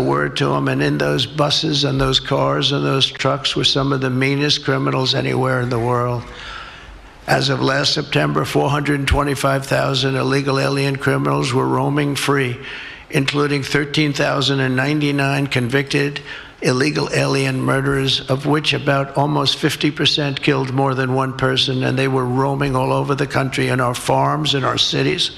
word to them, and in those buses and those cars and those trucks were some of the meanest criminals anywhere in the world. As of last September, 425,000 illegal alien criminals were roaming free, including 13,099 convicted illegal alien murderers, of which about almost 50% killed more than one person, and they were roaming all over the country in our farms, in our cities.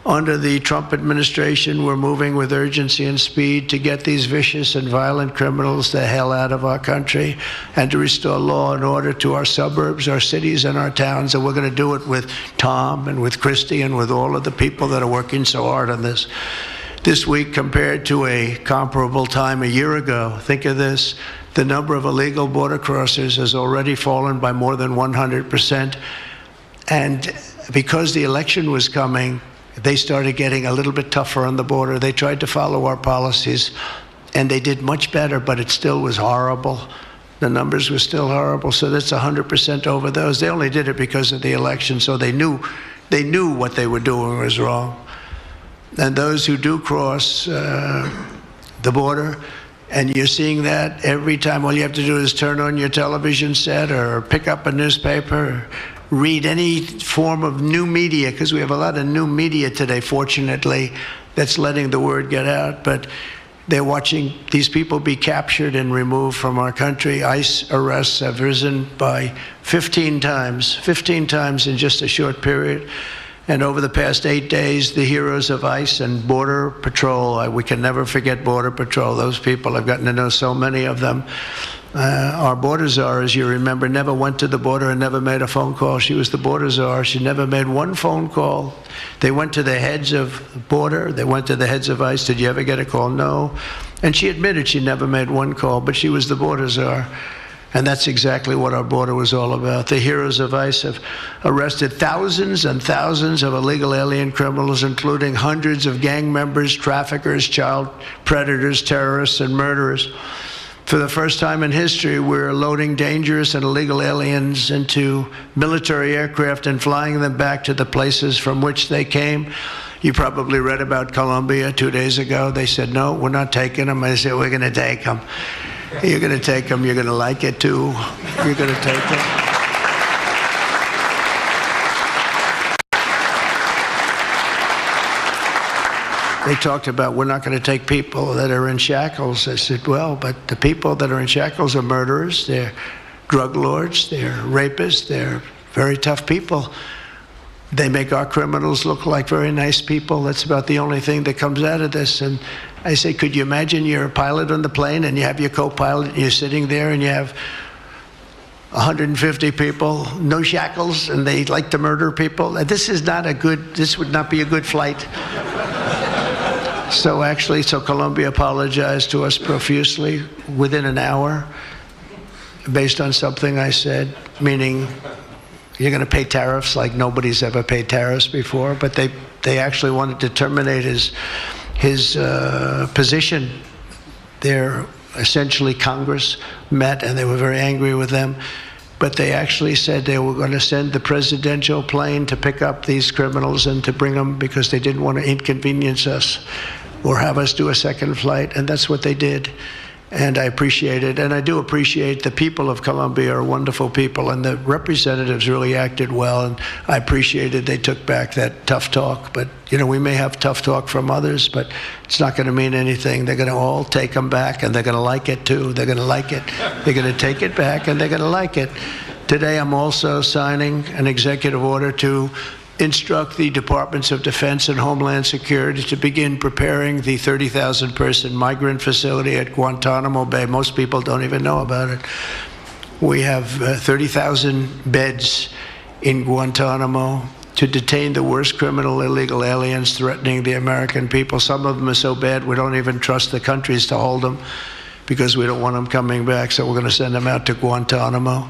Under the Trump administration, we're moving with urgency and speed to get these vicious and violent criminals the hell out of our country and to restore law and order to our suburbs, our cities, and our towns. And we're going to do it with Tom and with Christy and with all of the people that are working so hard on this. This week, compared to a comparable time a year ago, think of this, the number of illegal border crossers has already fallen by more than 100%. And because the election was coming, they started getting a little bit tougher on the border. They tried to follow our policies, and they did much better, but it still was horrible. The numbers were still horrible, so that's 100% over those. They only did it because of the election, so they knew what they were doing was wrong. And those who do cross the border, and you're seeing that every time, all you have to do is turn on your television set or pick up a newspaper, or read any form of new media, because we have a lot of new media today, fortunately, that's letting the word get out. But they're watching these people be captured and removed from our country. ICE arrests have risen by 15 times in just a short period. And over the past 8 days, the heroes of ICE and Border Patrol, we can never forget Border Patrol. Those people, I've gotten to know so many of them. Our border czar, as you remember, never went to the border and never made a phone call. She was the border czar. She never made one phone call. They went to the heads of border. They went to the heads of ICE. Did you ever get a call? No. And she admitted she never made one call, but she was the border czar. And that's exactly what our border was all about. The heroes of ICE have arrested thousands and thousands of illegal alien criminals, including hundreds of gang members, traffickers, child predators, terrorists, and murderers. For the first time in history, we're loading dangerous and illegal aliens into military aircraft and flying them back to the places from which they came. You probably read about Colombia 2 days ago. They said, no, we're not taking them. I said, we're going to take them. You're going to take them. You're going to like it, too. You're going to take them. They talked about, we're not going to take people that are in shackles. I said, well, but the people that are in shackles are murderers, they're drug lords, they're rapists, they're very tough people. They make our criminals look like very nice people. That's about the only thing that comes out of this. And I say, could you imagine you're a pilot on the plane and you have your co-pilot and you're sitting there and you have 150 people, no shackles, and they like to murder people? This would not be a good flight. So Colombia apologized to us profusely within an hour based on something I said, meaning you're going to pay tariffs like nobody's ever paid tariffs before. But they actually wanted to terminate his position. Essentially Congress met and they were very angry with them. But they actually said they were going to send the presidential plane to pick up these criminals and to bring them because they didn't want to inconvenience us or have us do a second flight. And that's what they did. And I appreciate it. And I do appreciate the people of Colombia are wonderful people. And the representatives really acted well. And I appreciated they took back that tough talk. But, you know, we may have tough talk from others, but it's not going to mean anything. They're going to all take them back, and they're going to like it, too. They're going to like it. They're going to take it back, and they're going to like it. Today, I'm also signing an executive order to instruct the Departments of Defense and Homeland Security to begin preparing the 30,000-person migrant facility at Guantanamo Bay. Most people don't even know about it. We have 30,000 beds in Guantanamo to detain the worst criminal illegal aliens threatening the American people. Some of them are so bad we don't even trust the countries to hold them because we don't want them coming back, so we're going to send them out to Guantanamo.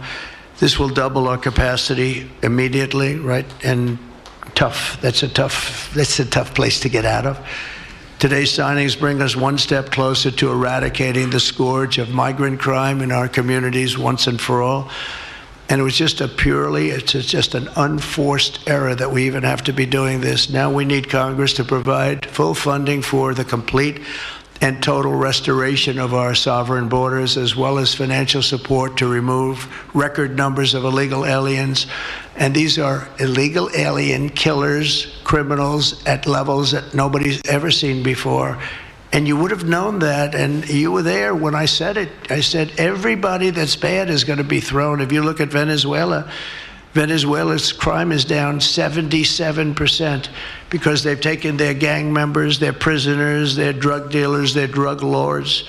This will double our capacity immediately, right? And tough. That's a tough place to get out of. Today's signings bring us one step closer to eradicating the scourge of migrant crime in our communities once and for all. And it was just just an unforced error that we even have to be doing this. Now we need Congress to provide full funding for the complete and total restoration of our sovereign borders, as well as financial support to remove record numbers of illegal aliens. And these are illegal alien killers, criminals at levels that nobody's ever seen before. And you would have known that, and you were there when I said it. I said everybody that's bad is going to be thrown. If you look at Venezuela, Venezuela's crime is down 77% because they've taken their gang members, their prisoners, their drug dealers, their drug lords.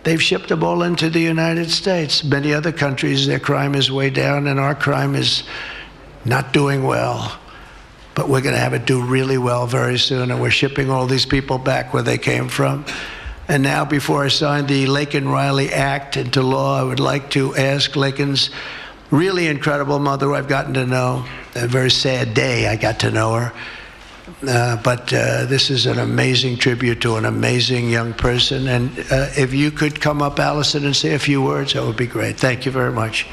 They've shipped them all into the United States. Many other countries, their crime is way down, and our crime is not doing well. But we're going to have it do really well very soon, and we're shipping all these people back where they came from. And now, before I sign the Laken Riley Act into law, I would like to ask Laken's really incredible mother, who I've gotten to know. A very sad day I got to know her. But this is an amazing tribute to an amazing young person. And if you could come up, Allison, and say a few words, that would be great. Thank you very much.